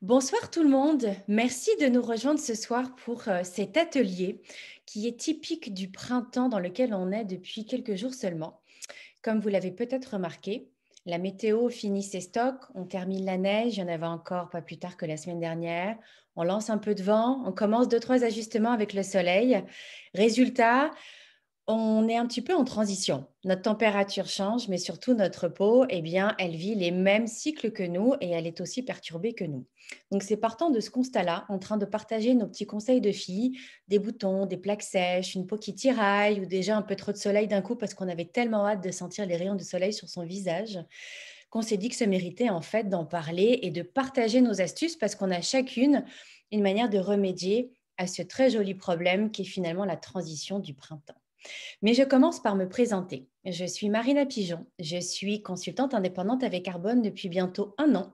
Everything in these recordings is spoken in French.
Bonsoir tout le monde. Merci de nous rejoindre ce soir pour cet atelier qui est typique du printemps dans lequel on est depuis quelques jours seulement. Comme vous l'avez peut-être remarqué, la météo finit ses stocks, on termine la neige, il y en avait encore pas plus tard que la semaine dernière. On lance un peu de vent, on commence deux, trois ajustements avec le soleil. Résultat, on est un petit peu en transition. Notre température change, mais surtout notre peau, eh bien, elle vit les mêmes cycles que nous et elle est aussi perturbée que nous. Donc, c'est partant de ce constat-là, en train de partager nos petits conseils de filles, des boutons, des plaques sèches, une peau qui tiraille ou déjà un peu trop de soleil d'un coup parce qu'on avait tellement hâte de sentir les rayons de soleil sur son visage, qu'on s'est dit que ça méritait en fait d'en parler et de partager nos astuces parce qu'on a chacune une manière de remédier à ce très joli problème qui est finalement la transition du printemps. Mais je commence par me présenter. Je suis Marina Pigeon. Je suis consultante indépendante avec Arbonne depuis bientôt un an.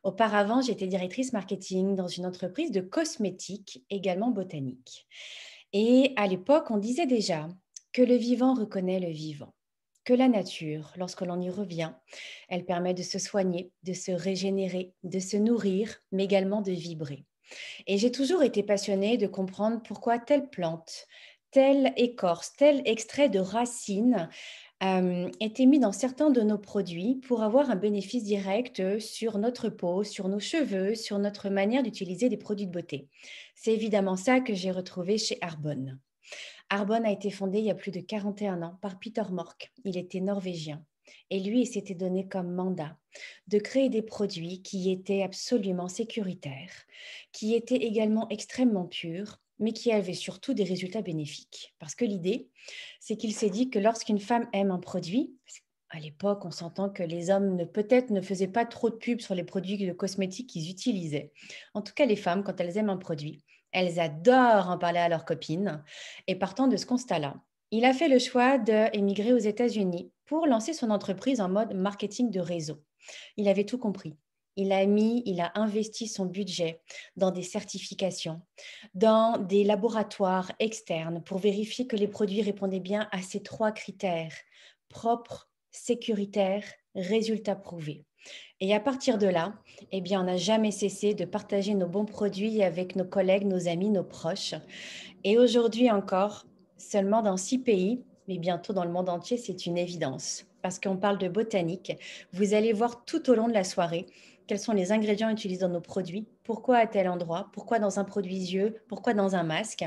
Auparavant, j'étais directrice marketing dans une entreprise de cosmétiques, également botanique. Et à l'époque, on disait déjà que le vivant reconnaît le vivant, que la nature, lorsque l'on y revient, elle permet de se soigner, de se régénérer, de se nourrir, mais également de vibrer. Et j'ai toujours été passionnée de comprendre pourquoi telle plante, telle écorce, tel extrait de racine était mis dans certains de nos produits pour avoir un bénéfice direct sur notre peau, sur nos cheveux, sur notre manière d'utiliser des produits de beauté. C'est évidemment ça que j'ai retrouvé chez Arbonne. Arbonne a été fondé il y a plus de 41 ans par Peter Mork. Il était norvégien. Et lui, il s'était donné comme mandat de créer des produits qui étaient absolument sécuritaires, qui étaient également extrêmement purs, mais qui avaient surtout des résultats bénéfiques. Parce que l'idée, c'est qu'il s'est dit que lorsqu'une femme aime un produit, à l'époque, on s'entend que les hommes peut-être ne faisaient pas trop de pubs sur les produits de cosmétiques qu'ils utilisaient. En tout cas, les femmes, quand elles aiment un produit, elles adorent en parler à leurs copines. Et partant de ce constat-là, il a fait le choix d'émigrer aux États-Unis pour lancer son entreprise en mode marketing de réseau. Il avait tout compris. Il a investi son budget dans des certifications, dans des laboratoires externes pour vérifier que les produits répondaient bien à ces trois critères: propre, sécuritaire, résultat prouvé. Et à partir de là, eh bien, on n'a jamais cessé de partager nos bons produits avec nos collègues, nos amis, nos proches. Et aujourd'hui encore, seulement dans 6 pays, mais bientôt dans le monde entier, c'est une évidence. Parce qu'on parle de botanique, vous allez voir tout au long de la soirée quels sont les ingrédients utilisés dans nos produits, pourquoi à tel endroit, pourquoi dans un produit yeux, pourquoi dans un masque.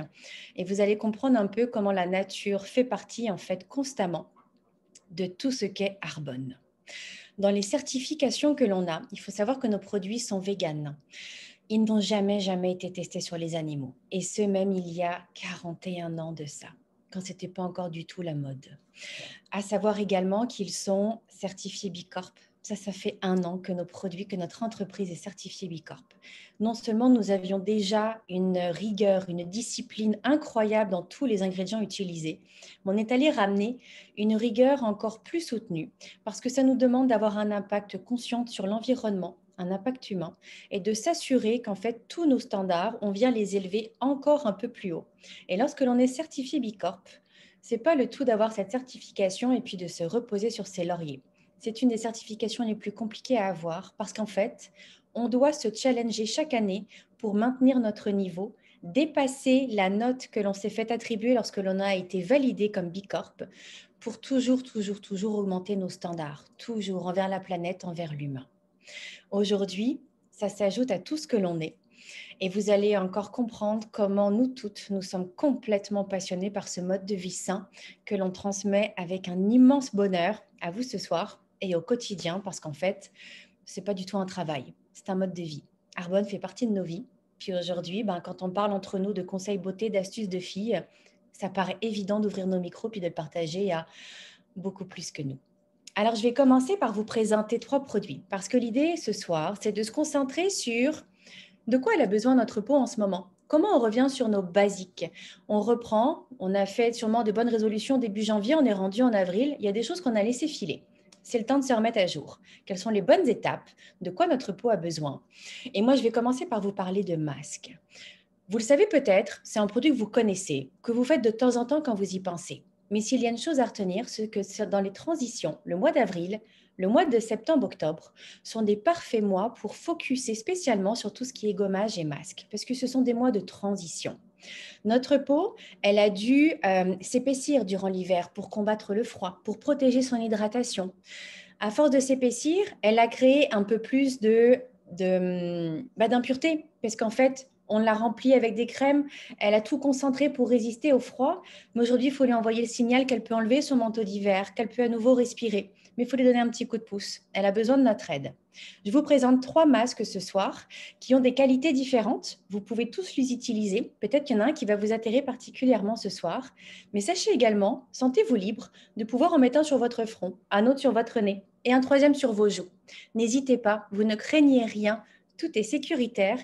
Et vous allez comprendre un peu comment la nature fait partie, en fait, constamment de tout ce qu'est Arbonne. Dans les certifications que l'on a, il faut savoir que nos produits sont véganes. Ils n'ont jamais, jamais été testés sur les animaux. Et ce, même il y a 41 ans de ça, quand ce n'était pas encore du tout la mode. À savoir également qu'ils sont certifiés Bicorp. Ça fait un an que nos produits, que notre entreprise est certifiée Bicorp. Non seulement nous avions déjà une rigueur, une discipline incroyable dans tous les ingrédients utilisés, mais on est allé ramener une rigueur encore plus soutenue parce que ça nous demande d'avoir un impact conscient sur l'environnement, un impact humain, et de s'assurer qu'en fait, tous nos standards, on vient les élever encore un peu plus haut. Et lorsque l'on est certifié Bicorp, c'est pas le tout d'avoir cette certification et puis de se reposer sur ses lauriers. C'est une des certifications les plus compliquées à avoir parce qu'en fait, on doit se challenger chaque année pour maintenir notre niveau, dépasser la note que l'on s'est fait attribuer lorsque l'on a été validé comme Bicorp pour toujours, toujours, toujours augmenter nos standards, toujours envers la planète, envers l'humain. Aujourd'hui, ça s'ajoute à tout ce que l'on est. Et vous allez encore comprendre comment nous toutes, nous sommes complètement passionnés par ce mode de vie sain que l'on transmet avec un immense bonheur à vous ce soir et au quotidien, parce qu'en fait, c'est pas du tout un travail, c'est un mode de vie. Arbonne fait partie de nos vies. Puis aujourd'hui, quand on parle entre nous de conseils beauté, d'astuces de filles, ça paraît évident d'ouvrir nos micros puis de le partager à beaucoup plus que nous. Alors, je vais commencer par vous présenter 3 produits, parce que l'idée ce soir, c'est de se concentrer sur de quoi elle a besoin notre peau en ce moment. Comment on revient sur nos basiques? On reprend, on a fait sûrement de bonnes résolutions début janvier, on est rendu en avril, il y a des choses qu'on a laissé filer. C'est le temps de se remettre à jour. Quelles sont les bonnes étapes? De quoi notre peau a besoin? Et moi, je vais commencer par vous parler de masques. Vous le savez peut-être, c'est un produit que vous connaissez, que vous faites de temps en temps quand vous y pensez. Mais s'il y a une chose à retenir, c'est que dans les transitions, le mois d'avril, le mois de septembre-octobre sont des parfaits mois pour focuser spécialement sur tout ce qui est gommage et masque, parce que ce sont des mois de transition. Notre peau, elle a dû s'épaissir durant l'hiver pour combattre le froid, pour protéger son hydratation. À force de s'épaissir, elle a créé un peu plus d'impureté, parce qu'en fait, on l'a remplie avec des crèmes, elle a tout concentré pour résister au froid, mais aujourd'hui, il faut lui envoyer le signal qu'elle peut enlever son manteau d'hiver, qu'elle peut à nouveau respirer, mais il faut lui donner un petit coup de pouce. Elle a besoin de notre aide. Je vous présente 3 masques ce soir qui ont des qualités différentes. Vous pouvez tous les utiliser. Peut-être qu'il y en a un qui va vous attirer particulièrement ce soir, mais sachez également, sentez-vous libre de pouvoir en mettre un sur votre front, un autre sur votre nez et un troisième sur vos joues. N'hésitez pas, vous ne craignez rien, tout est sécuritaire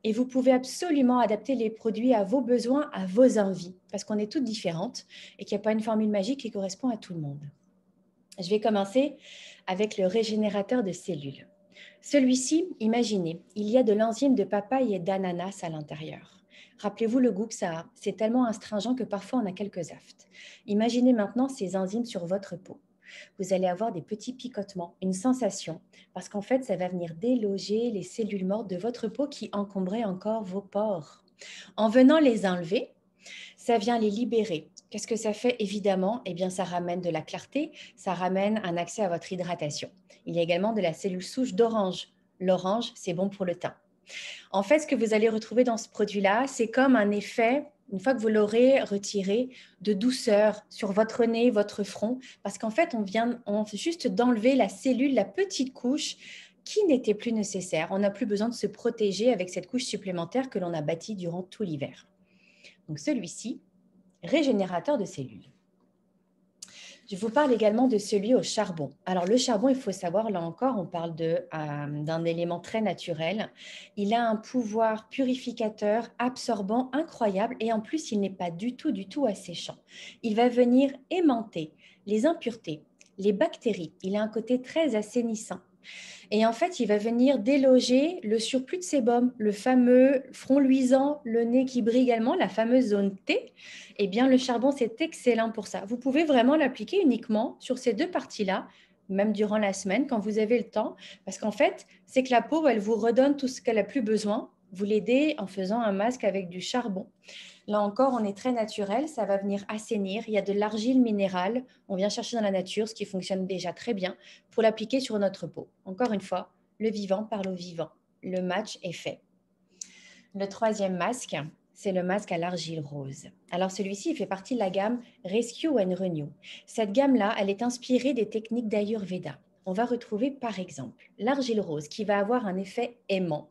et vous pouvez absolument adapter les produits à vos besoins, à vos envies, parce qu'on est toutes différentes et qu'il n'y a pas une formule magique qui correspond à tout le monde. Je vais commencer avec le régénérateur de cellules. Celui-ci, imaginez, il y a de l'enzyme de papaye et d'ananas à l'intérieur. Rappelez-vous le goût que ça a. C'est tellement astringent que parfois on a quelques aphtes. Imaginez maintenant ces enzymes sur votre peau. Vous allez avoir des petits picotements, une sensation, parce qu'en fait, ça va venir déloger les cellules mortes de votre peau qui encombraient encore vos pores. En venant les enlever, ça vient les libérer. Qu'est-ce que ça fait? Évidemment, eh bien, ça ramène de la clarté, ça ramène un accès à votre hydratation. Il y a également de la cellule souche d'orange. L'orange, c'est bon pour le teint. En fait, ce que vous allez retrouver dans ce produit-là, c'est comme un effet, une fois que vous l'aurez retiré, de douceur sur votre nez, votre front, parce qu'en fait, on vient juste d'enlever la cellule, la petite couche qui n'était plus nécessaire. On n'a plus besoin de se protéger avec cette couche supplémentaire que l'on a bâtie durant tout l'hiver. Donc celui-ci, régénérateur de cellules. Je vous parle également de celui au charbon. Alors le charbon, il faut savoir, là encore, on parle d'un élément très naturel. Il a un pouvoir purificateur, absorbant incroyable et en plus, il n'est pas du tout asséchant. Il va venir aimanter les impuretés, les bactéries. Il a un côté très assainissant. Et en fait, il va venir déloger le surplus de sébum, le fameux front luisant, le nez qui brille également, la fameuse zone T. Eh bien, le charbon, c'est excellent pour ça. Vous pouvez vraiment l'appliquer uniquement sur ces deux parties-là, même durant la semaine, quand vous avez le temps, parce qu'en fait, c'est que la peau, elle vous redonne tout ce qu'elle a plus besoin. Vous l'aidez en faisant un masque avec du charbon. Là encore, on est très naturel, ça va venir assainir. Il y a de l'argile minérale, on vient chercher dans la nature, ce qui fonctionne déjà très bien, pour l'appliquer sur notre peau. Encore une fois, le vivant parle au vivant. Le match est fait. Le troisième masque, c'est le masque à l'argile rose. Alors celui-ci, il fait partie de la gamme Rescue and Renew. Cette gamme-là, elle est inspirée des techniques d'Ayurveda. On va retrouver par exemple l'argile rose qui va avoir un effet aimant.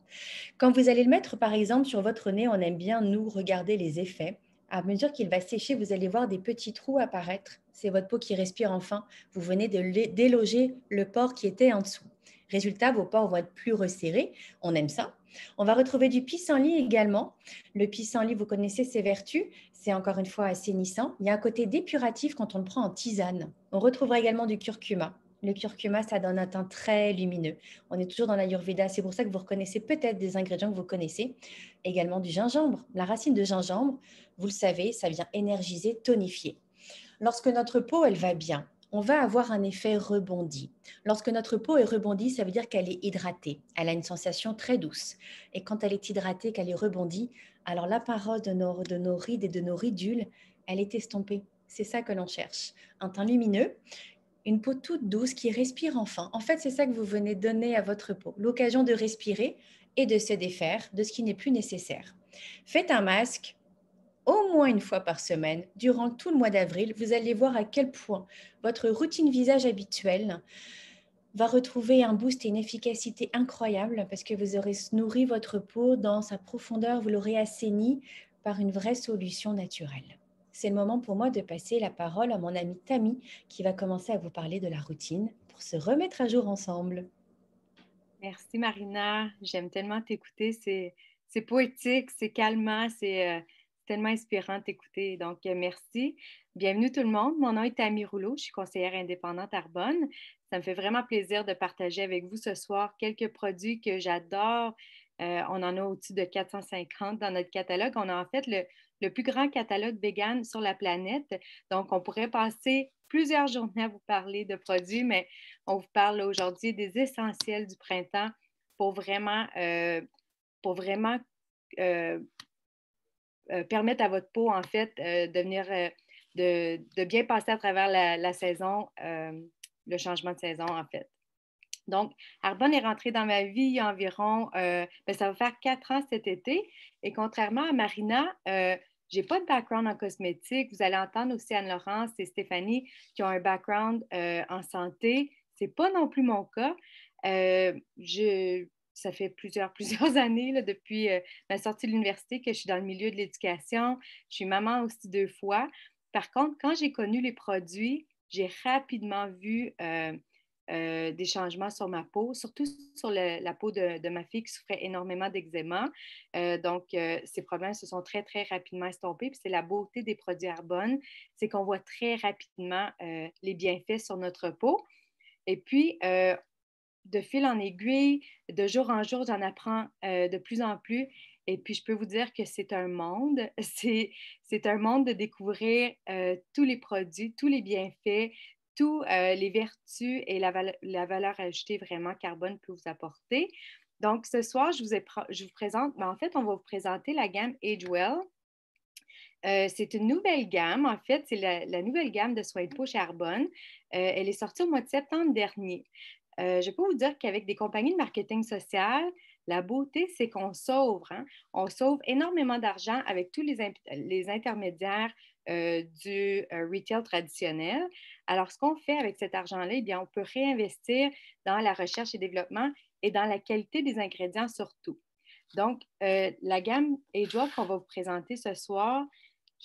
Quand vous allez le mettre, par exemple, sur votre nez, on aime bien, nous, regarder les effets. À mesure qu'il va sécher, vous allez voir des petits trous apparaître. C'est votre peau qui respire enfin. Vous venez de déloger le pore qui était en dessous. Résultat, vos pores vont être plus resserrés. On aime ça. On va retrouver du pissenlit également. Le pissenlit, vous connaissez ses vertus. C'est encore une fois assainissant. Il y a un côté dépuratif quand on le prend en tisane. On retrouvera également du curcuma. Le curcuma, ça donne un teint très lumineux. On est toujours dans l'Ayurveda, c'est pour ça que vous reconnaissez peut-être des ingrédients que vous connaissez. Également du gingembre. La racine de gingembre, vous le savez, ça vient énergiser, tonifier. Lorsque notre peau, elle va bien, on va avoir un effet rebondi. Lorsque notre peau est rebondie, ça veut dire qu'elle est hydratée. Elle a une sensation très douce. Et quand elle est hydratée, qu'elle est rebondie, alors la parole de nos rides et de nos ridules, elle est estompée. C'est ça que l'on cherche. Un teint lumineux, une peau toute douce qui respire enfin. En fait, c'est ça que vous venez donner à votre peau, l'occasion de respirer et de se défaire de ce qui n'est plus nécessaire. Faites un masque au moins une fois par semaine durant tout le mois d'avril. Vous allez voir à quel point votre routine visage habituelle va retrouver un boost et une efficacité incroyable parce que vous aurez nourri votre peau dans sa profondeur, vous l'aurez assainie par une vraie solution naturelle. C'est le moment pour moi de passer la parole à mon amie Tammy qui va commencer à vous parler de la routine pour se remettre à jour ensemble. Merci Marina, j'aime tellement t'écouter, c'est poétique, c'est calmant, c'est tellement inspirant de t'écouter. Donc, merci. Bienvenue tout le monde. Mon nom est Tammy Rouleau, je suis conseillère indépendante à Arbonne. Ça me fait vraiment plaisir de partager avec vous ce soir quelques produits que j'adore. On en a au-dessus de 450 dans notre catalogue. On a en fait le plus grand catalogue vegan sur la planète. Donc, on pourrait passer plusieurs journées à vous parler de produits, mais on vous parle aujourd'hui des essentiels du printemps pour vraiment, pour vraiment euh, permettre à votre peau, en fait, de bien passer à travers la saison, le changement de saison, en fait. Donc, Arbonne est rentrée dans ma vie il y a environ, ça va faire 4 ans cet été. Et contrairement à Marina, je n'ai pas de background en cosmétique. Vous allez entendre aussi Anne-Laurence et Stéphanie qui ont un background en santé. Ce n'est pas non plus mon cas. Ça fait plusieurs années là, depuis ma sortie de l'université que je suis dans le milieu de l'éducation. Je suis maman aussi 2 fois. Par contre, quand j'ai connu les produits, j'ai rapidement vu des changements sur ma peau, surtout sur la peau de ma fille qui souffrait énormément d'eczéma. Ces problèmes se sont très, très rapidement estompés. Puis c'est la beauté des produits Arbonne, c'est qu'on voit très rapidement les bienfaits sur notre peau. Et puis, de fil en aiguille, de jour en jour, j'en apprends de plus en plus. Et puis, je peux vous dire que c'est un monde. C'est un monde de découvrir tous les produits, tous les bienfaits, tous les vertus et la valeur ajoutée vraiment qu'Arbonne peut vous apporter. Donc, ce soir, je vous présente, mais en fait, on va vous présenter la gamme AgeWell. C'est une nouvelle gamme, en fait, c'est la nouvelle gamme de soins de peau chez Arbonne. Elle est sortie au mois de septembre dernier. Je peux vous dire qu'avec des compagnies de marketing social, la beauté, c'est qu'on sauve. Hein? On sauve énormément d'argent avec tous les intermédiaires du retail traditionnel. Alors, ce qu'on fait avec cet argent-là, eh bien, on peut réinvestir dans la recherche et développement et dans la qualité des ingrédients surtout. Donc, la gamme AgeWell qu'on va vous présenter ce soir,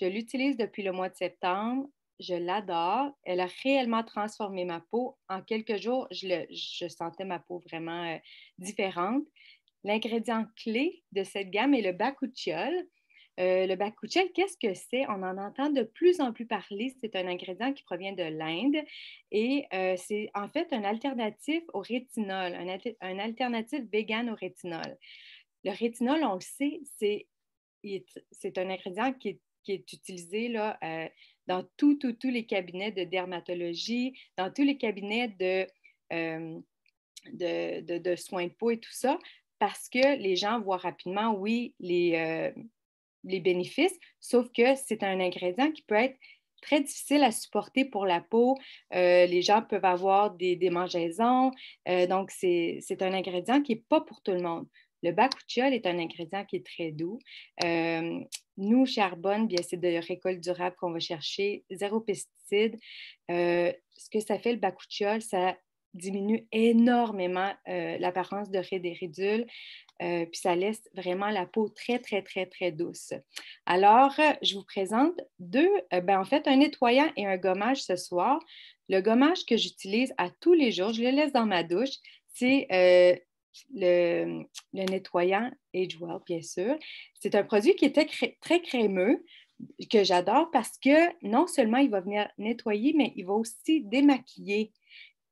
je l'utilise depuis le mois de septembre. Je l'adore. Elle a réellement transformé ma peau. En quelques jours, je sentais ma peau vraiment différente. L'ingrédient clé de cette gamme est le bakuchiol. Le bakuchiol, qu'est-ce que c'est? On en entend de plus en plus parler. C'est un ingrédient qui provient de l'Inde et c'est en fait un alternatif au rétinol, un alternatif vegan au rétinol. Le rétinol, on le sait, c'est un ingrédient qui est utilisé là, dans tous les cabinets de dermatologie, dans tous les cabinets de soins de peau et tout ça, parce que les gens voient rapidement, oui, les bénéfices, sauf que c'est un ingrédient qui peut être très difficile à supporter pour la peau. Les gens peuvent avoir des démangeaisons. Donc, c'est un ingrédient qui n'est pas pour tout le monde. Le bakuchiol est un ingrédient qui est très doux. Nous, chez Arbonne, bien, c'est de récolte durable qu'on va chercher, zéro pesticide. Ce que ça fait, le bakuchiol, ça diminue énormément l'apparence de rides et ridules. Puis ça laisse vraiment la peau très, très, très, très douce. Alors, je vous présente en fait, un nettoyant et un gommage ce soir. Le gommage que j'utilise à tous les jours, je le laisse dans ma douche, c'est le nettoyant AgeWell, bien sûr. C'est un produit qui est très crémeux, que j'adore parce que non seulement il va venir nettoyer, mais il va aussi démaquiller.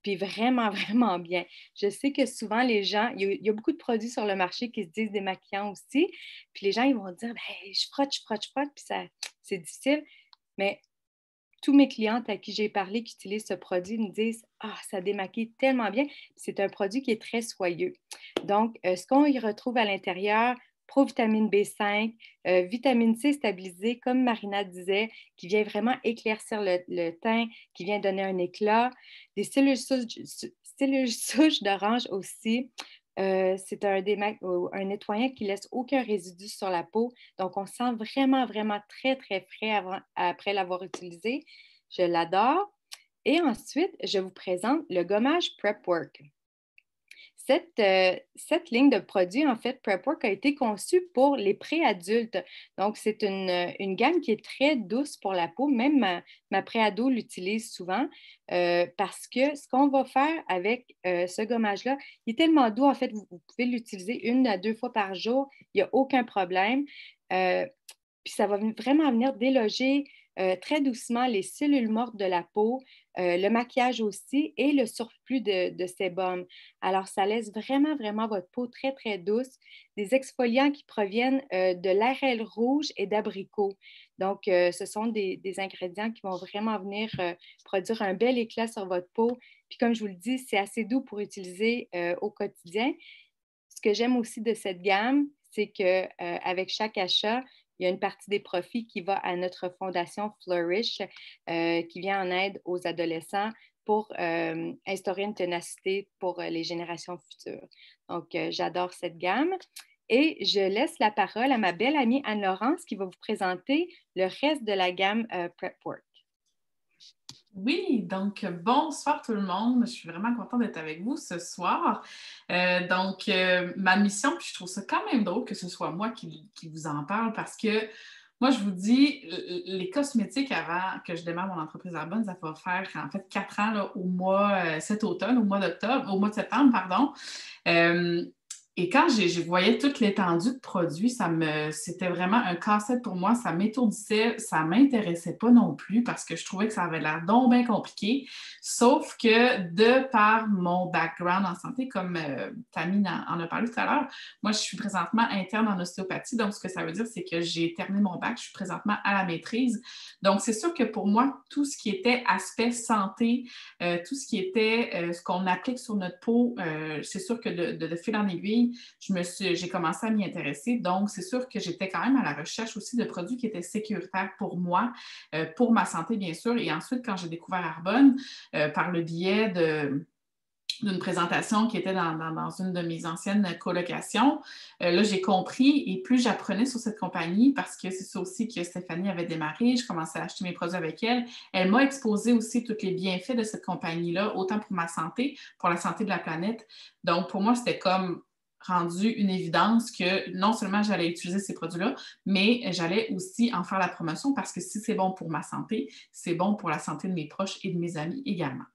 Puis vraiment, vraiment bien. Je sais que souvent, les gens, il y a beaucoup de produits sur le marché qui se disent démaquillants aussi. Puis les gens, ils vont dire, ben, je frotte, puis ça, c'est difficile. Mais tous mes clientes à qui j'ai parlé qui utilisent ce produit me disent, ah, ça démaquille tellement bien. C'est un produit qui est très soyeux. Donc, ce qu'on y retrouve à l'intérieur, provitamine B5, vitamine C stabilisée, comme Marina disait, qui vient vraiment éclaircir le teint, qui vient donner un éclat, des cellules souches d'orange aussi. C'est un nettoyant qui ne laisse aucun résidu sur la peau. Donc, on sent vraiment, vraiment très, très frais après l'avoir utilisé. Je l'adore. Et ensuite, je vous présente le gommage Prep Work. Cette ligne de produits, en fait, PrepWork a été conçue pour les préadultes. Donc, c'est une gamme qui est très douce pour la peau. Même ma préado l'utilise souvent parce que ce qu'on va faire avec ce gommage-là, il est tellement doux. En fait, vous pouvez l'utiliser 1 à 2 fois par jour. Il n'y a aucun problème. Puis ça va vraiment venir déloger très doucement les cellules mortes de la peau, le maquillage aussi et le surplus de sébum. Alors, ça laisse vraiment, vraiment votre peau très, très douce. Des exfoliants qui proviennent de l'arelle rouge et d'abricot. Donc, ce sont des ingrédients qui vont vraiment venir produire un bel éclat sur votre peau. Puis, comme je vous le dis, c'est assez doux pour utiliser au quotidien. Ce que j'aime aussi de cette gamme, c'est qu'avec chaque achat, il y a une partie des profits qui va à notre fondation Flourish, qui vient en aide aux adolescents pour instaurer une ténacité pour les générations futures. Donc, j'adore cette gamme. Et je laisse la parole à ma belle amie Anne-Laurence qui va vous présenter le reste de la gamme Prep Work. Oui, donc bonsoir tout le monde. Je suis vraiment contente d'être avec vous ce soir. Ma mission, puis je trouve ça quand même drôle que ce soit moi qui vous en parle parce que moi, je vous dis, les cosmétiques avant que je démarre mon entreprise Arbonne, ça va faire en fait 4 ans là, cet automne, au mois de septembre, pardon. Et quand je voyais toute l'étendue de produits, c'était vraiment un casse-tête pour moi. Ça m'étourdissait, ça ne m'intéressait pas non plus parce que je trouvais que ça avait l'air donc bien compliqué. Sauf que de par mon background en santé, comme Tammy en a parlé tout à l'heure, moi, je suis présentement interne en ostéopathie. Donc, ce que ça veut dire, c'est que j'ai terminé mon bac. Je suis présentement à la maîtrise. Donc, c'est sûr que pour moi, tout ce qui était aspect santé, tout ce qui était ce qu'on applique sur notre peau, c'est sûr que de fil en aiguille, j'ai commencé à m'y intéresser. Donc, c'est sûr que j'étais quand même à la recherche aussi de produits qui étaient sécuritaires pour moi, pour ma santé, bien sûr. Et ensuite, quand j'ai découvert Arbonne, par le biais d'une présentation qui était dans une de mes anciennes colocations. Là, j'ai compris et plus j'apprenais sur cette compagnie, parce que c'est ça aussi que Stéphanie avait démarré, je commençais à acheter mes produits avec elle. Elle m'a exposé aussi tous les bienfaits de cette compagnie-là, autant pour ma santé, pour la santé de la planète. Donc, pour moi, c'était comme rendu une évidence que non seulement j'allais utiliser ces produits-là, mais j'allais aussi en faire la promotion parce que si c'est bon pour ma santé, c'est bon pour la santé de mes proches et de mes amis également.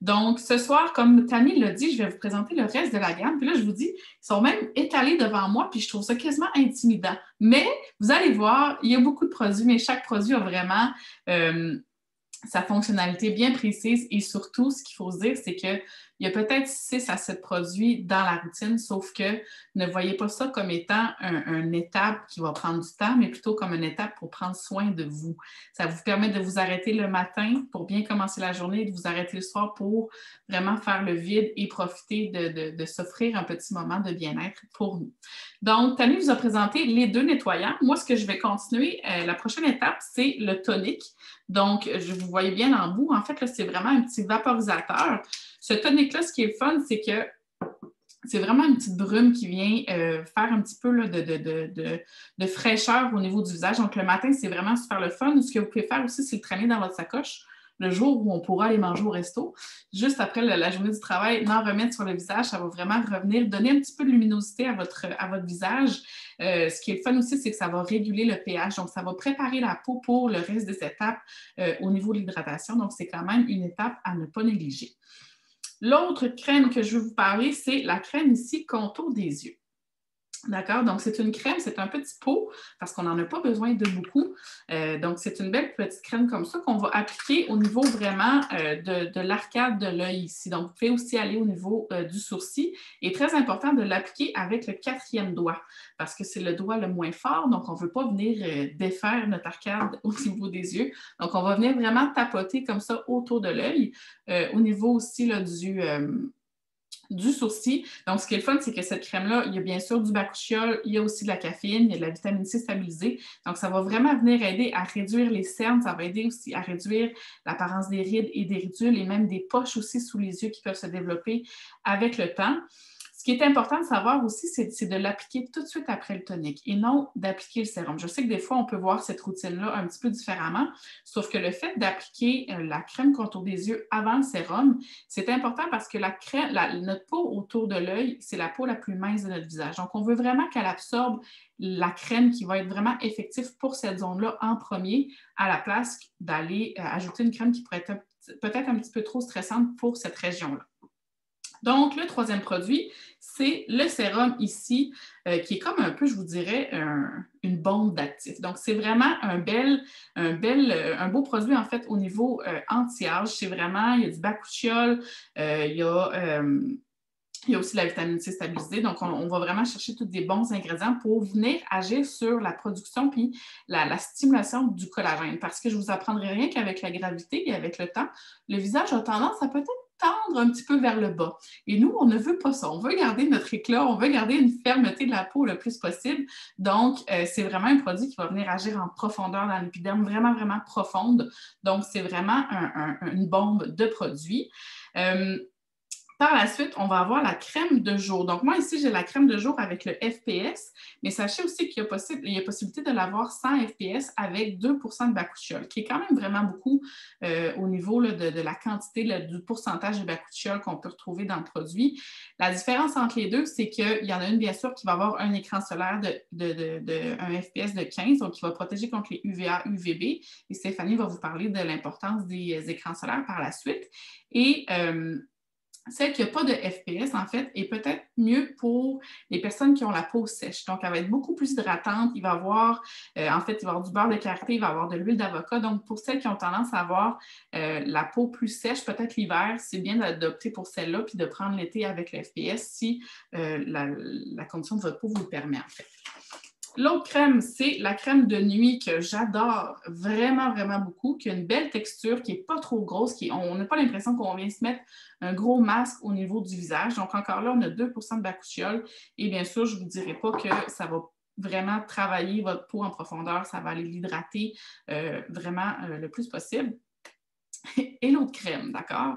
Donc, ce soir, comme Tammy l'a dit, je vais vous présenter le reste de la gamme. Puis là, je vous dis, ils sont même étalés devant moi, puis je trouve ça quasiment intimidant. Mais vous allez voir, il y a beaucoup de produits, mais chaque produit a vraiment sa fonctionnalité bien précise. Et surtout, ce qu'il faut se dire, c'est que il y a peut-être 6 à 7 produits dans la routine, sauf que ne voyez pas ça comme étant une étape qui va prendre du temps, mais plutôt comme une étape pour prendre soin de vous. Ça vous permet de vous arrêter le matin pour bien commencer la journée et de vous arrêter le soir pour vraiment faire le vide et profiter de s'offrir un petit moment de bien-être pour nous. Donc, Tammy vous a présenté les 2 nettoyants. Moi, ce que je vais continuer, la prochaine étape, c'est le tonique. Donc, je vous voyez bien en bout. En fait, là, c'est vraiment un petit vaporisateur. Ce tonique-là, ce qui est le fun, c'est que c'est vraiment une petite brume qui vient faire un petit peu là, de fraîcheur au niveau du visage. Donc, le matin, c'est vraiment super le fun. Ce que vous pouvez faire aussi, c'est le traîner dans votre sacoche le jour où on pourra aller manger au resto. Juste après la journée du travail, n'en remettre sur le visage, ça va vraiment revenir, donner un petit peu de luminosité à votre visage. Ce qui est le fun aussi, c'est que ça va réguler le pH. Donc, ça va préparer la peau pour le reste des étapes au niveau de l'hydratation. Donc, c'est quand même une étape à ne pas négliger. L'autre crème que je vais vous parler, c'est la crème ici Contour des yeux. D'accord? Donc, c'est une crème, c'est un petit pot parce qu'on n'en a pas besoin de beaucoup. Donc, c'est une belle petite crème comme ça qu'on va appliquer au niveau vraiment de l'arcade de l'œil ici. Donc, vous pouvez aussi aller au niveau du sourcil. Et très important de l'appliquer avec le 4e doigt parce que c'est le doigt le moins fort. Donc, on ne veut pas venir défaire notre arcade au niveau des yeux. Donc, on va venir vraiment tapoter comme ça autour de l'œil. Au niveau aussi là, du sourcil. Donc, ce qui est le fun, c'est que cette crème-là, il y a bien sûr du bakuchiol, il y a aussi de la caféine, il y a de la vitamine C stabilisée. Donc, ça va vraiment venir aider à réduire les cernes, ça va aider aussi à réduire l'apparence des rides et des ridules et même des poches aussi sous les yeux qui peuvent se développer avec le temps. Ce qui est important de savoir aussi, c'est de l'appliquer tout de suite après le tonique et non d'appliquer le sérum. Je sais que des fois, on peut voir cette routine-là un petit peu différemment, sauf que le fait d'appliquer la crème contour des yeux avant le sérum, c'est important parce que notre peau autour de l'œil, c'est la peau la plus mince de notre visage. Donc, on veut vraiment qu'elle absorbe la crème qui va être vraiment effective pour cette zone-là en premier, à la place d'aller ajouter une crème qui pourrait être peut-être un petit peu trop stressante pour cette région-là. Donc, le troisième produit, c'est le sérum ici, qui est comme un peu, je vous dirais, une bombe d'actifs. Donc, c'est vraiment un beau produit, en fait, au niveau anti-âge. C'est vraiment, il y a du bakuchiol, il y a aussi la vitamine C stabilisée. Donc, on va vraiment chercher tous des bons ingrédients pour venir agir sur la production puis la stimulation du collagène. Parce que je ne vous apprendrai rien qu'avec la gravité et avec le temps, le visage a tendance à peut-être tendre un petit peu vers le bas. Et nous, on ne veut pas ça. On veut garder notre éclat, on veut garder une fermeté de la peau le plus possible. Donc, c'est vraiment un produit qui va venir agir en profondeur dans l'épiderme, vraiment, vraiment profonde. Donc, c'est vraiment une bombe de produits. Par la suite, on va avoir la crème de jour. Donc, moi, ici, j'ai la crème de jour avec le FPS, mais sachez aussi qu'il y a possibilité de l'avoir sans FPS avec 2 de bakuchiol, qui est quand même vraiment beaucoup au niveau là, de la quantité, là, du pourcentage de bakuchiol qu'on peut retrouver dans le produit. La différence entre les deux, c'est qu'il y en a une, bien sûr, qui va avoir un écran solaire un FPS de 15, donc qui va protéger contre les UVA, UVB. Et Stéphanie va vous parler de l'importance des écrans solaires par la suite. Et celle qui n'a pas de FPS, en fait, est peut-être mieux pour les personnes qui ont la peau sèche. Donc, elle va être beaucoup plus hydratante. Il va y avoir, il va y avoir du beurre de karité, il va y avoir de l'huile d'avocat. Donc, pour celles qui ont tendance à avoir la peau plus sèche, peut-être l'hiver, c'est bien d'opter pour celle-là puis de prendre l'été avec le FPS si la condition de votre peau vous le permet, en fait. L'autre crème, c'est la crème de nuit que j'adore vraiment, vraiment beaucoup, qui a une belle texture, qui n'est pas trop grosse, on n'a pas l'impression qu'on vient se mettre un gros masque au niveau du visage. Donc, encore là, on a 2 de bakuchiol. Et bien sûr, je ne vous dirai pas que ça va vraiment travailler votre peau en profondeur, ça va aller l'hydrater vraiment le plus possible. Et l'autre crème, d'accord?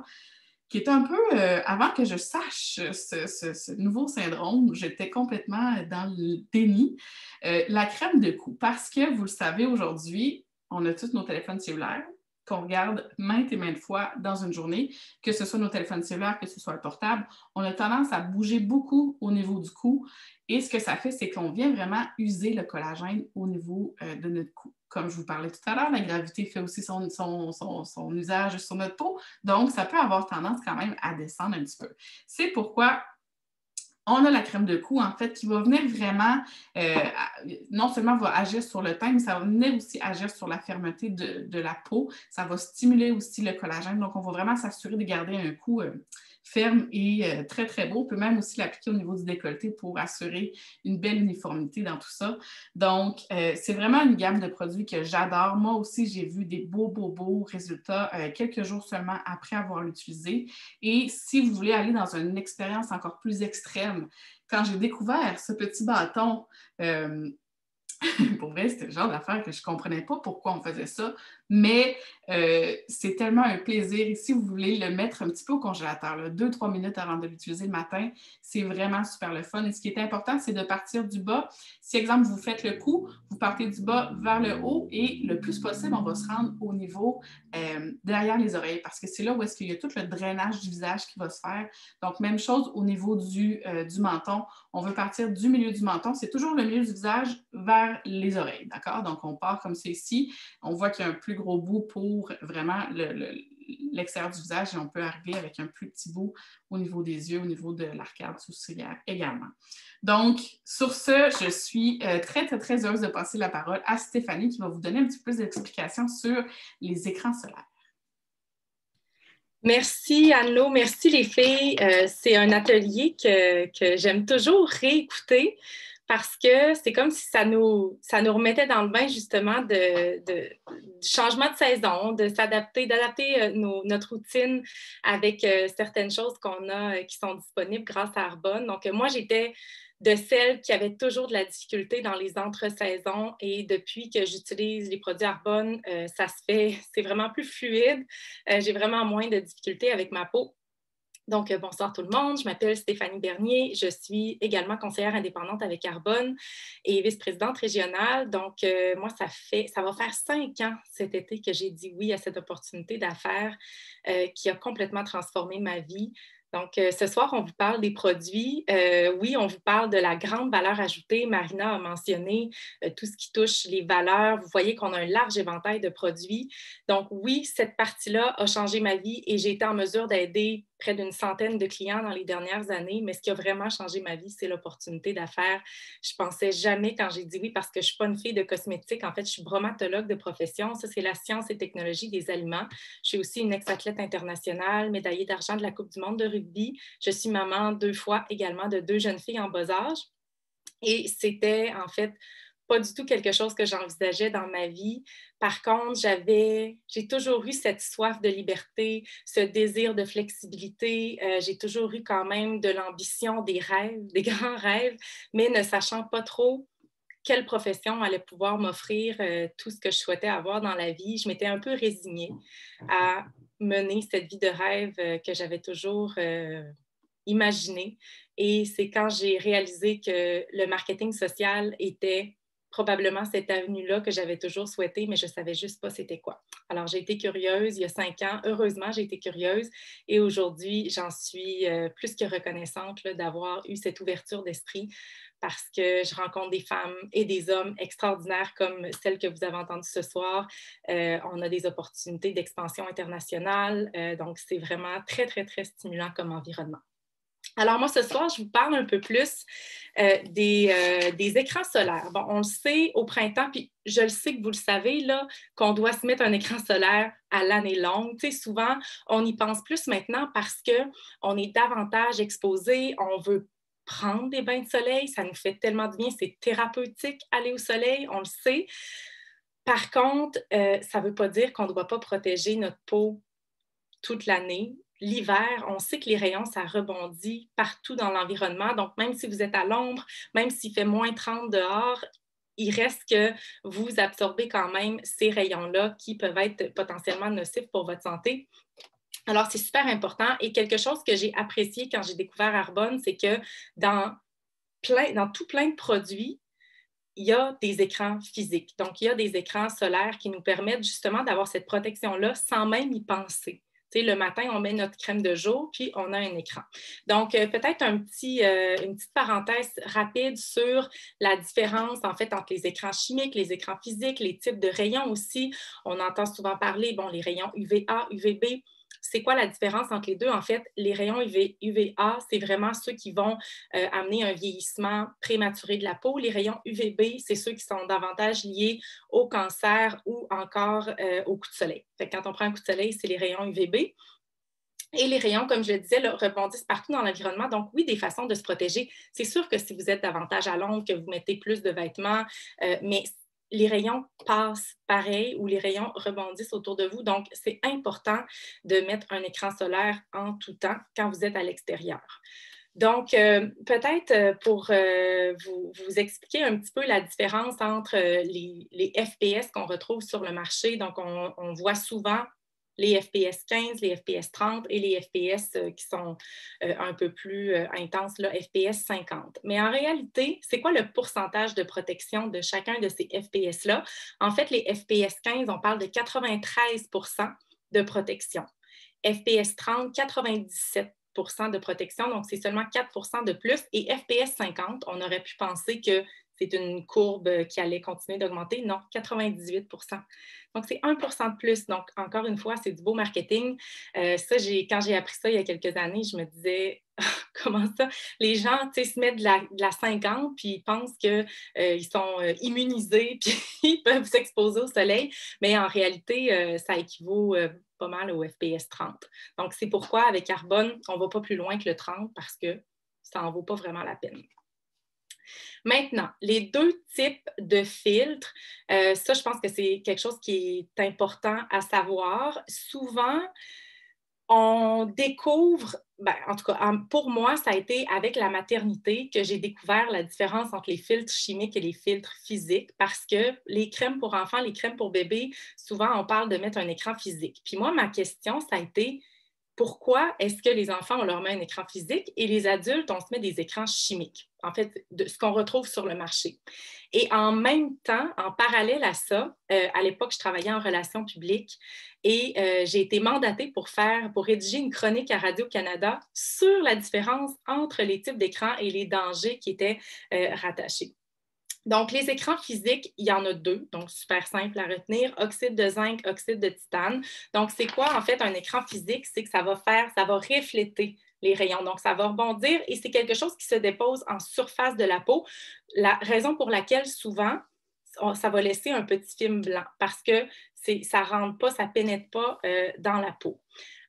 Qui est un peu, avant que je sache ce nouveau syndrome, j'étais complètement dans le déni. La crème de cou, parce que vous le savez aujourd'hui, on a tous nos téléphones cellulaires qu'on regarde maintes et maintes fois dans une journée, que ce soit nos téléphones cellulaires, que ce soit le portable, on a tendance à bouger beaucoup au niveau du cou. Et ce que ça fait, c'est qu'on vient vraiment user le collagène au niveau de notre cou. Comme je vous parlais tout à l'heure, la gravité fait aussi son usage sur notre peau. Donc, ça peut avoir tendance quand même à descendre un petit peu. C'est pourquoi on a la crème de cou, en fait, qui va venir vraiment, non seulement va agir sur le teint, mais ça va venir aussi agir sur la fermeté de la peau. Ça va stimuler aussi le collagène. Donc, on va vraiment s'assurer de garder un cou ferme et très, très beau. On peut même aussi l'appliquer au niveau du décolleté pour assurer une belle uniformité dans tout ça. Donc, c'est vraiment une gamme de produits que j'adore. Moi aussi, j'ai vu des beaux résultats quelques jours seulement après avoir l'utilisé. Et si vous voulez aller dans une expérience encore plus extrême, quand j'ai découvert ce petit bâton, pour vrai, c'était le genre d'affaire que je ne comprenais pas pourquoi on faisait ça, mais c'est tellement un plaisir. Et si vous voulez le mettre un petit peu au congélateur, 2-3 minutes avant de l'utiliser le matin, c'est vraiment super le fun. Et ce qui est important, c'est de partir du bas. Si, exemple, vous faites le cou, vous partez du bas vers le haut et le plus possible, on va se rendre au niveau derrière les oreilles parce que c'est là où est-ce qu'il y a tout le drainage du visage qui va se faire. Donc, même chose au niveau du menton. On veut partir du milieu du menton. C'est toujours le milieu du visage vers les oreilles, d'accord? Donc, on part comme c'est ici. On voit qu'il y a un plus gros bout pour vraiment l'extérieur du visage et on peut arriver avec un plus petit bout au niveau des yeux, au niveau de l'arcade sourcilière également. Donc, sur ce, je suis très, très, très heureuse de passer la parole à Stéphanie qui va vous donner un petit peu plus d'explications sur les écrans solaires. Merci Anne-Lo, merci les filles. C'est un atelier que j'aime toujours réécouter parce que c'est comme si ça nous remettait dans le bain justement du changement de saison, de s'adapter, d'adapter notre routine avec certaines choses qu'on a qui sont disponibles grâce à Arbonne. Donc moi, j'étais de celles qui avaient toujours de la difficulté dans les entre-saisons et depuis que j'utilise les produits Arbonne, ça se fait, c'est vraiment plus fluide. J'ai vraiment moins de difficultés avec ma peau. Donc, bonsoir tout le monde, je m'appelle Stéphanie Bernier, je suis également conseillère indépendante avec Arbonne et vice-présidente régionale. Donc, moi, ça va faire 5 ans cet été que j'ai dit oui à cette opportunité d'affaires qui a complètement transformé ma vie. Donc, ce soir, on vous parle des produits. Oui, on vous parle de la grande valeur ajoutée. Marina a mentionné tout ce qui touche les valeurs. Vous voyez qu'on a un large éventail de produits. Donc, oui, cette partie-là a changé ma vie et j'ai été en mesure d'aider près d'une centaine de clients dans les dernières années, mais ce qui a vraiment changé ma vie, c'est l'opportunité d'affaires. Je pensais jamais quand j'ai dit oui, parce que je ne suis pas une fille de cosmétique. En fait, je suis bromatologue de profession. Ça, c'est la science et technologie des aliments. Je suis aussi une ex-athlète internationale, médaillée d'argent de la Coupe du monde de rugby. Je suis maman 2 fois également de 2 jeunes filles en bas âge. Et c'était en fait pas du tout quelque chose que j'envisageais dans ma vie. Par contre, j'ai toujours eu cette soif de liberté, ce désir de flexibilité. J'ai toujours eu quand même de l'ambition, des rêves, des grands rêves, mais ne sachant pas trop quelle profession allait pouvoir m'offrir tout ce que je souhaitais avoir dans la vie. Je m'étais un peu résignée à mener cette vie de rêve que j'avais toujours imaginée. Et c'est quand j'ai réalisé que le marketing social était probablement cette avenue-là que j'avais toujours souhaité, mais je ne savais juste pas c'était quoi. Alors, j'ai été curieuse il y a 5 ans. Heureusement, j'ai été curieuse et aujourd'hui, j'en suis plus que reconnaissante là, d'avoir eu cette ouverture d'esprit parce que je rencontre des femmes et des hommes extraordinaires comme celle que vous avez entendue ce soir. On a des opportunités d'expansion internationale, donc c'est vraiment très, très, très stimulant comme environnement. Alors moi, ce soir, je vous parle un peu plus des écrans solaires. Bon, on le sait au printemps, puis je le sais que vous le savez, là, qu'on doit se mettre un écran solaire à l'année longue. Tu sais, souvent, on y pense plus maintenant parce qu'on est davantage exposé, on veut prendre des bains de soleil, ça nous fait tellement de bien, c'est thérapeutique aller au soleil, on le sait. Par contre, ça ne veut pas dire qu'on ne doit pas protéger notre peau toute l'année. L'hiver, on sait que les rayons, ça rebondit partout dans l'environnement. Donc, même si vous êtes à l'ombre, même s'il fait moins 30 dehors, il reste que vous absorbez quand même ces rayons-là qui peuvent être potentiellement nocifs pour votre santé. Alors, c'est super important. Et quelque chose que j'ai apprécié quand j'ai découvert Arbonne, c'est que dans tout plein de produits, il y a des écrans physiques. Donc, il y a des écrans solaires qui nous permettent justement d'avoir cette protection-là sans même y penser. Tu sais, le matin, on met notre crème de jour, puis on a un écran. Donc, peut-être une petite parenthèse rapide sur la différence, en fait, entre les écrans chimiques, les écrans physiques, les types de rayons aussi. On entend souvent parler, bon, les rayons UVA, UVB. C'est quoi la différence entre les deux? En fait, les rayons UVA, c'est vraiment ceux qui vont amener un vieillissement prématuré de la peau. Les rayons UVB, c'est ceux qui sont davantage liés au cancer ou encore au coup de soleil. Fait que quand on prend un coup de soleil, c'est les rayons UVB. Et les rayons, comme je le disais, là, rebondissent partout dans l'environnement. Donc, oui, des façons de se protéger. C'est sûr que si vous êtes davantage à l'ombre, que vous mettez plus de vêtements, mais les rayons passent pareil ou les rayons rebondissent autour de vous. Donc, c'est important de mettre un écran solaire en tout temps quand vous êtes à l'extérieur. Donc, peut-être pour vous expliquer un petit peu la différence entre les FPS qu'on retrouve sur le marché. Donc, on voit souvent les FPS 15, les FPS 30 et les FPS qui sont un peu plus intenses, là, FPS 50. Mais en réalité, c'est quoi le pourcentage de protection de chacun de ces FPS-là? En fait, les FPS 15, on parle de 93 % de protection. FPS 30, 97 % de protection, donc c'est seulement 4 % de plus. Et FPS 50, on aurait pu penser que c'est une courbe qui allait continuer d'augmenter. Non, 98 %. Donc, c'est 1 % de plus. Donc, encore une fois, c'est du beau marketing. Quand j'ai appris ça il y a quelques années, je me disais, comment ça? Les gens se mettent de la 50 puis ils pensent qu'ils sont immunisés puis ils peuvent s'exposer au soleil. Mais en réalité, ça équivaut pas mal au FPS 30. Donc, c'est pourquoi, avec Arbonne, on ne va pas plus loin que le 30 parce que ça n'en vaut pas vraiment la peine. Maintenant, les 2 types de filtres, ça, je pense que c'est quelque chose qui est important à savoir. Souvent, on découvre, en tout cas, pour moi, ça a été avec la maternité que j'ai découvert la différence entre les filtres chimiques et les filtres physiques parce que les crèmes pour enfants, les crèmes pour bébés, souvent, on parle de mettre un écran physique. Puis moi, ma question, ça a été pourquoi est-ce que les enfants, on leur met un écran physique et les adultes, on se met des écrans chimiques, en fait, de ce qu'on retrouve sur le marché. Et en même temps, en parallèle à ça, à l'époque, je travaillais en relations publiques et j'ai été mandatée pour rédiger une chronique à Radio-Canada sur la différence entre les types d'écrans et les dangers qui étaient rattachés. Donc, les écrans physiques, il y en a 2, donc super simple à retenir, oxyde de zinc, oxyde de titane. Donc, c'est quoi en fait un écran physique? C'est que ça va refléter les rayons. Donc, ça va rebondir et c'est quelque chose qui se dépose en surface de la peau. La raison pour laquelle souvent, ça va laisser un petit film blanc parce que ça ne rentre pas, ça ne pénètre pas dans la peau.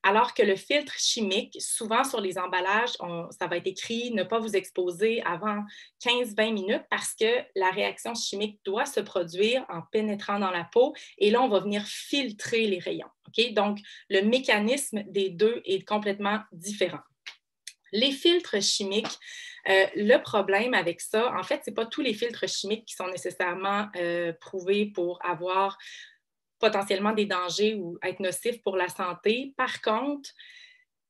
Alors que le filtre chimique, souvent sur les emballages, ça va être écrit « ne pas vous exposer avant 15-20 minutes » parce que la réaction chimique doit se produire en pénétrant dans la peau et là, on va venir filtrer les rayons. Okay? Donc, le mécanisme des deux est complètement différent. Les filtres chimiques, le problème avec ça, en fait, ce n'est pas tous les filtres chimiques qui sont nécessairement prouvés pour avoir potentiellement des dangers ou être nocifs pour la santé. Par contre,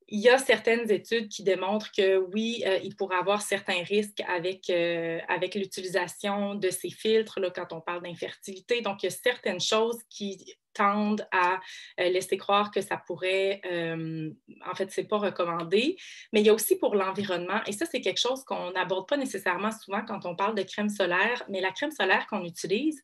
il y a certaines études qui démontrent que oui, il pourrait y avoir certains risques avec l'utilisation de ces filtres là, quand on parle d'infertilité. Donc, il y a certaines choses qui tendent à laisser croire que ça pourrait, en fait, ce n'est pas recommandé, mais il y a aussi pour l'environnement, et ça, c'est quelque chose qu'on n'aborde pas nécessairement souvent quand on parle de crème solaire, mais la crème solaire qu'on utilise,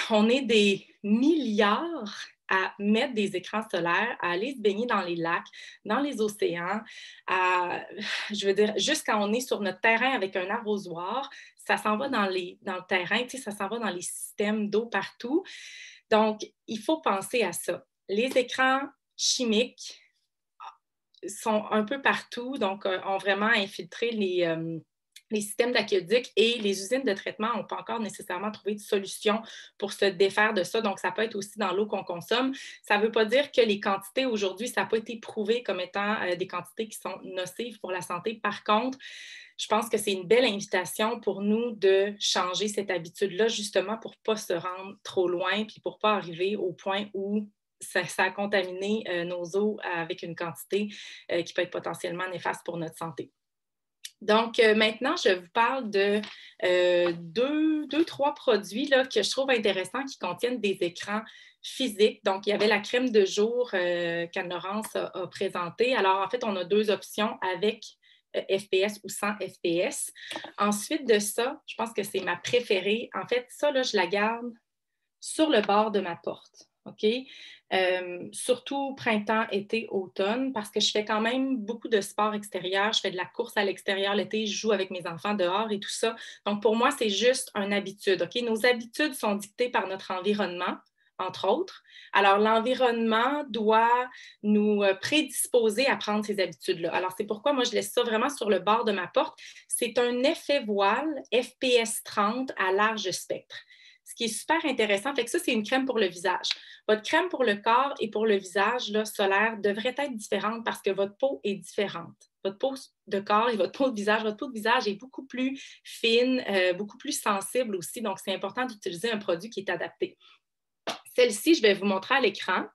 on est des milliards à mettre des écrans solaires, à aller se baigner dans les lacs, dans les océans, je veux dire, juste quand on est sur notre terrain avec un arrosoir, ça s'en va dans le terrain, tu sais, ça s'en va dans les systèmes d'eau partout. Donc, il faut penser à ça. Les écrans chimiques sont un peu partout, donc ont vraiment infiltré les systèmes d'aqueduc et les usines de traitement n'ont pas encore nécessairement trouvé de solution pour se défaire de ça. Donc, ça peut être aussi dans l'eau qu'on consomme. Ça ne veut pas dire que les quantités aujourd'hui, ça n'a pas été prouvé comme étant des quantités qui sont nocives pour la santé. Par contre, je pense que c'est une belle invitation pour nous de changer cette habitude-là, justement pour ne pas se rendre trop loin puis pour ne pas arriver au point où ça a contaminé nos eaux avec une quantité qui peut être potentiellement néfaste pour notre santé. Donc, maintenant, je vous parle de trois produits là, que je trouve intéressants qui contiennent des écrans physiques. Donc, il y avait la crème de jour qu'Anne-Laurence a présentée. Alors, en fait, on a 2 options avec FPS ou sans FPS. Ensuite de ça, je pense que c'est ma préférée. En fait, ça, là, je la garde sur le bord de ma porte. OK? Surtout printemps, été, automne, parce que je fais quand même beaucoup de sport extérieur. Je fais de la course à l'extérieur l'été, je joue avec mes enfants dehors et tout ça. Donc, pour moi, c'est juste une habitude. OK? Nos habitudes sont dictées par notre environnement, entre autres. Alors, l'environnement doit nous prédisposer à prendre ces habitudes-là. Alors, c'est pourquoi moi, je laisse ça vraiment sur le bord de ma porte. C'est un effet voile FPS 30 à large spectre. Ce qui est super intéressant, fait que ça, c'est une crème pour le visage. Votre crème pour le corps et pour le visage là, solaire devrait être différente parce que votre peau est différente. Votre peau de corps et votre peau de visage est beaucoup plus fine, beaucoup plus sensible aussi. Donc, c'est important d'utiliser un produit qui est adapté. Celle-ci, je vais vous montrer à l'écran.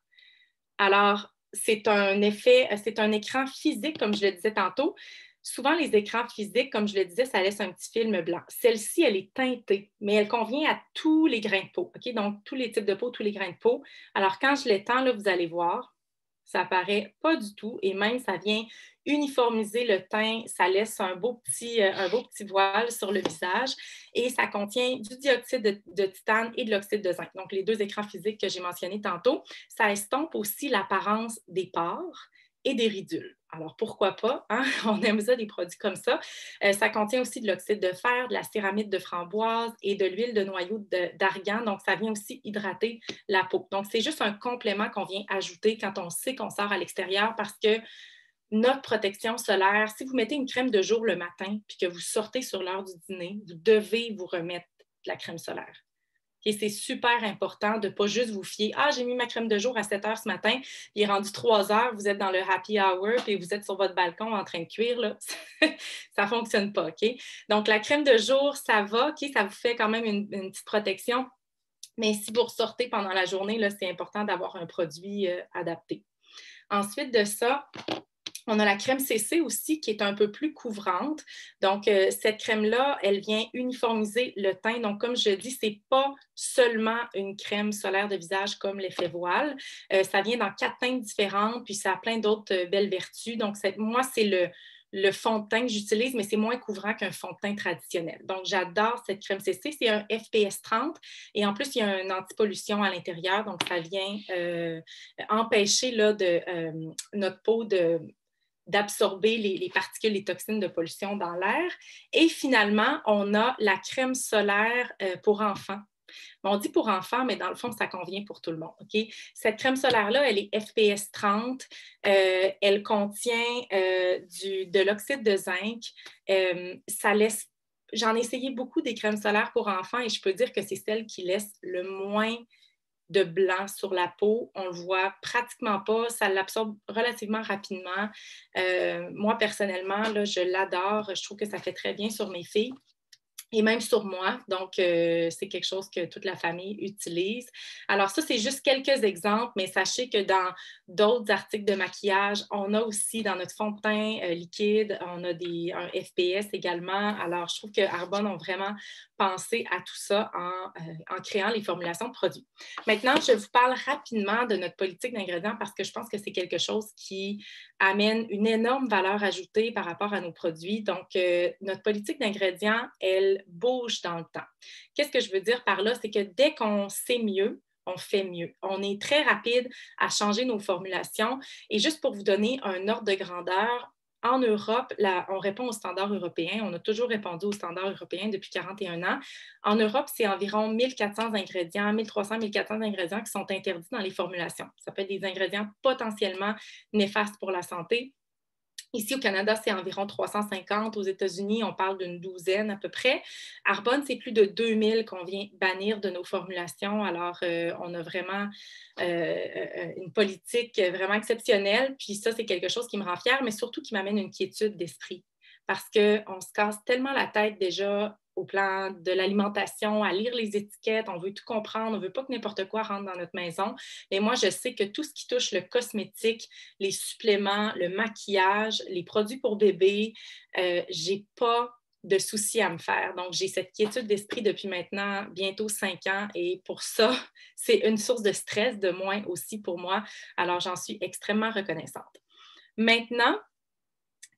Alors, c'est un écran physique, comme je le disais tantôt. Souvent, les écrans physiques, comme je le disais, ça laisse un petit film blanc. Celle-ci, elle est teintée, mais elle convient à tous les grains de peau. Okay? Donc, tous les types de peau, tous les grains de peau. Alors, quand je l'étends, là, vous allez voir, ça apparaît pas du tout et même, ça vient uniformiser le teint. Ça laisse un beau petit voile sur le visage et ça contient du dioxyde de titane et de l'oxyde de zinc. Donc, les 2 écrans physiques que j'ai mentionnés tantôt. Ça estompe aussi l'apparence des pores et des ridules. Alors, pourquoi pas? Hein? On aime ça, des produits comme ça. Ça contient aussi de l'oxyde de fer, de la céramide de framboise et de l'huile de noyau d'argan. Donc, ça vient aussi hydrater la peau. Donc, c'est juste un complément qu'on vient ajouter quand on sait qu'on sort à l'extérieur parce que notre protection solaire, si vous mettez une crème de jour le matin puis que vous sortez sur l'heure du dîner, vous devez vous remettre de la crème solaire. Et c'est super important de ne pas juste vous fier « Ah, j'ai mis ma crème de jour à 7 heures ce matin, il est rendu 3 heures, vous êtes dans le happy hour, puis vous êtes sur votre balcon en train de cuire. » là. Ça ne fonctionne pas. OK? Donc, la crème de jour, ça va, OK? Ça vous fait quand même une petite protection. Mais si vous ressortez pendant la journée, là, c'est important d'avoir un produit adapté. Ensuite de ça, on a la crème CC aussi qui est un peu plus couvrante. Donc, cette crème-là, elle vient uniformiser le teint. Donc, comme je dis, ce n'est pas seulement une crème solaire de visage comme l'effet voile. Ça vient dans 4 teintes différentes, puis ça a plein d'autres belles vertus. Donc, moi, c'est le fond de teint que j'utilise, mais c'est moins couvrant qu'un fond de teint traditionnel. Donc, j'adore cette crème CC. C'est un FPS 30 et en plus, il y a un anti-pollution à l'intérieur. Donc, ça vient empêcher là, notre peau d'absorber les particules, les toxines de pollution dans l'air. Et finalement, on a la crème solaire pour enfants. On dit pour enfants, mais dans le fond, ça convient pour tout le monde. Okay? Cette crème solaire-là, elle est FPS 30. Elle contient de l'oxyde de zinc. Ça laisse... J'en ai essayé beaucoup des crèmes solaires pour enfants et je peux dire que c'est celle qui laisse le moins de blanc sur la peau. On ne le voit pratiquement pas. Ça l'absorbe relativement rapidement. Moi, personnellement, là, je l'adore. Je trouve que ça fait très bien sur mes filles. Et même sur moi. Donc, c'est quelque chose que toute la famille utilise. Alors, ça, c'est juste quelques exemples, mais sachez que dans d'autres articles de maquillage, on a aussi dans notre fond de teint liquide, on a un FPS également. Alors, je trouve que Arbonne ont vraiment pensé à tout ça en créant les formulations de produits. Maintenant, je vous parle rapidement de notre politique d'ingrédients parce que je pense que c'est quelque chose qui amène une énorme valeur ajoutée par rapport à nos produits. Donc, notre politique d'ingrédients, elle bouge dans le temps. Qu'est-ce que je veux dire par là? C'est que dès qu'on sait mieux, on fait mieux. On est très rapide à changer nos formulations. Et juste pour vous donner un ordre de grandeur, en Europe, on répond aux standards européens. On a toujours répondu aux standards européens depuis 41 ans. En Europe, c'est environ 1400 ingrédients, 1300, 1400 ingrédients qui sont interdits dans les formulations. Ça peut être des ingrédients potentiellement néfastes pour la santé. Ici, au Canada, c'est environ 350. Aux États-Unis, on parle d'une douzaine à peu près. Arbonne, c'est plus de 2000 qu'on vient bannir de nos formulations. Alors, on a vraiment une politique vraiment exceptionnelle. Puis ça, c'est quelque chose qui me rend fière, mais surtout qui m'amène une quiétude d'esprit. Parce qu'on se casse tellement la tête déjà au plan de l'alimentation, à lire les étiquettes, on veut tout comprendre, on ne veut pas que n'importe quoi rentre dans notre maison. Mais moi, je sais que tout ce qui touche le cosmétique, les suppléments, le maquillage, les produits pour bébé, je n'ai pas de soucis à me faire. Donc, j'ai cette quiétude d'esprit depuis maintenant bientôt 5 ans et pour ça, c'est une source de stress de moins aussi pour moi. Alors, j'en suis extrêmement reconnaissante. Maintenant,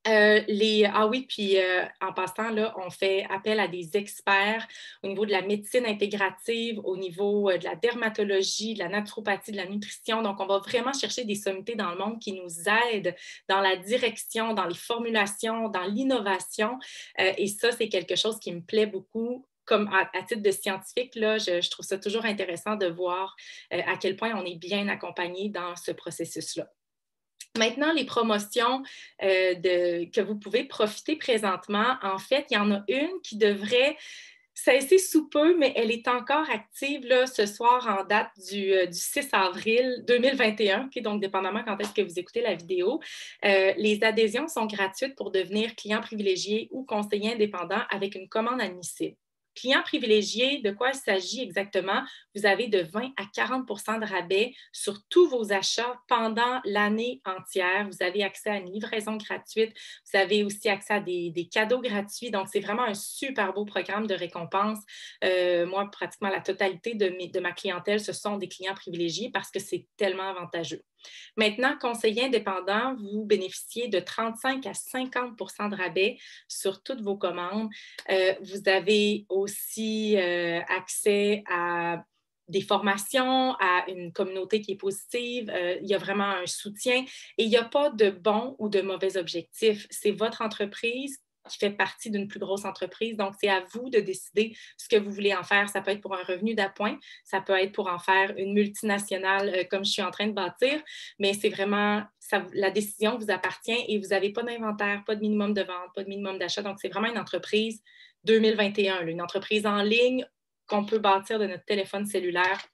en passant, là, on fait appel à des experts au niveau de la médecine intégrative, au niveau de la dermatologie, de la naturopathie, de la nutrition. Donc, on va vraiment chercher des sommités dans le monde qui nous aident dans la direction, dans les formulations, dans l'innovation. Et ça, c'est quelque chose qui me plaît beaucoup. Comme à titre de scientifique, là, je trouve ça toujours intéressant de voir à quel point on est bien accompagné dans ce processus-là. Maintenant, les promotions que vous pouvez profiter présentement, en fait, il y en a une qui devrait cesser sous peu, mais elle est encore active là, ce soir en date du 6 avril 2021, okay, donc dépendamment quand est-ce que vous écoutez la vidéo. Les adhésions sont gratuites pour devenir client privilégié ou conseiller indépendant avec une commande admissible. Client privilégié, de quoi il s'agit exactement? Vous avez de 20 à 40 de rabais sur tous vos achats pendant l'année entière. Vous avez accès à une livraison gratuite. Vous avez aussi accès à des cadeaux gratuits. Donc, c'est vraiment un super beau programme de récompense. Moi, pratiquement la totalité de ma clientèle, ce sont des clients privilégiés parce que c'est tellement avantageux. Maintenant, conseiller indépendant, vous bénéficiez de 35 à 50 de rabais sur toutes vos commandes. Vous avez aussi accès à des formations, à une communauté qui est positive. Il y a vraiment un soutien et il n'y a pas de bon ou de mauvais objectif. C'est votre entreprise qui fait partie d'une plus grosse entreprise. Donc, c'est à vous de décider ce que vous voulez en faire. Ça peut être pour un revenu d'appoint, ça peut être pour en faire une multinationale comme je suis en train de bâtir, mais c'est vraiment, la décision vous appartient et vous n'avez pas d'inventaire, pas de minimum de vente, pas de minimum d'achat. Donc, c'est vraiment une entreprise 2021, une entreprise en ligne qu'on peut bâtir de notre téléphone cellulaire.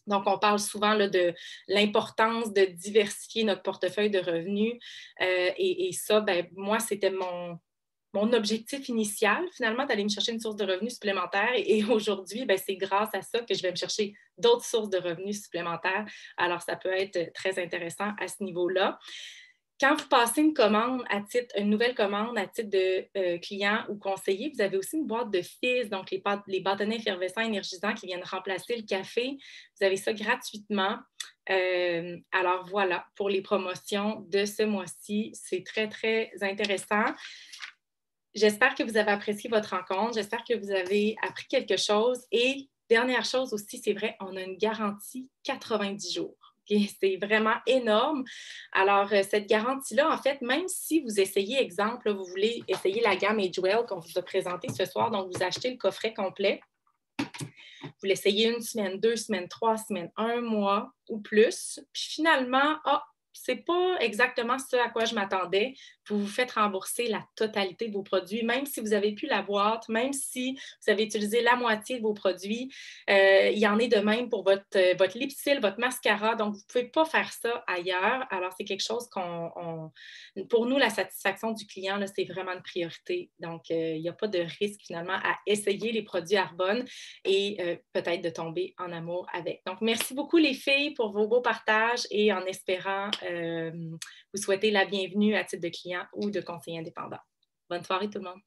Donc, on parle souvent là, de l'importance de diversifier notre portefeuille de revenus et ça, ben, moi, c'était mon objectif initial, finalement, d'aller me chercher une source de revenus supplémentaire. Et aujourd'hui, ben, c'est grâce à ça que je vais me chercher d'autres sources de revenus supplémentaires. Alors, ça peut être très intéressant à ce niveau-là. Quand vous passez une nouvelle commande à titre de client ou conseiller, vous avez aussi une boîte de fizz, donc les bâtonnets effervescents énergisants qui viennent remplacer le café. Vous avez ça gratuitement. Alors voilà, pour les promotions de ce mois-ci, c'est très, très intéressant. J'espère que vous avez apprécié votre rencontre. J'espère que vous avez appris quelque chose. Et dernière chose aussi, c'est vrai, on a une garantie 90 jours. Okay? C'est vraiment énorme. Alors, cette garantie-là, en fait, même si vous essayez, exemple, là, vous voulez essayer la gamme Agewell qu'on vous a présentée ce soir, donc vous achetez le coffret complet, vous l'essayez 1 semaine, 2 semaines, 3 semaines, 1 mois ou plus, puis finalement, c'est pas exactement ce à quoi je m'attendais. Vous vous faites rembourser la totalité de vos produits, même si vous avez plus la boîte, même si vous avez utilisé la moitié de vos produits. Il y en est de même pour votre lipsil, votre mascara. Donc, vous ne pouvez pas faire ça ailleurs. Alors, c'est quelque chose pour nous, la satisfaction du client, là, c'est vraiment une priorité. Donc, il n'y a pas de risque finalement à essayer les produits Arbonne et peut-être de tomber en amour avec. Donc, merci beaucoup les filles pour vos beaux partages et en espérant vous souhaiter la bienvenue à titre de client ou de conseiller indépendant. Bonne soirée tout le monde.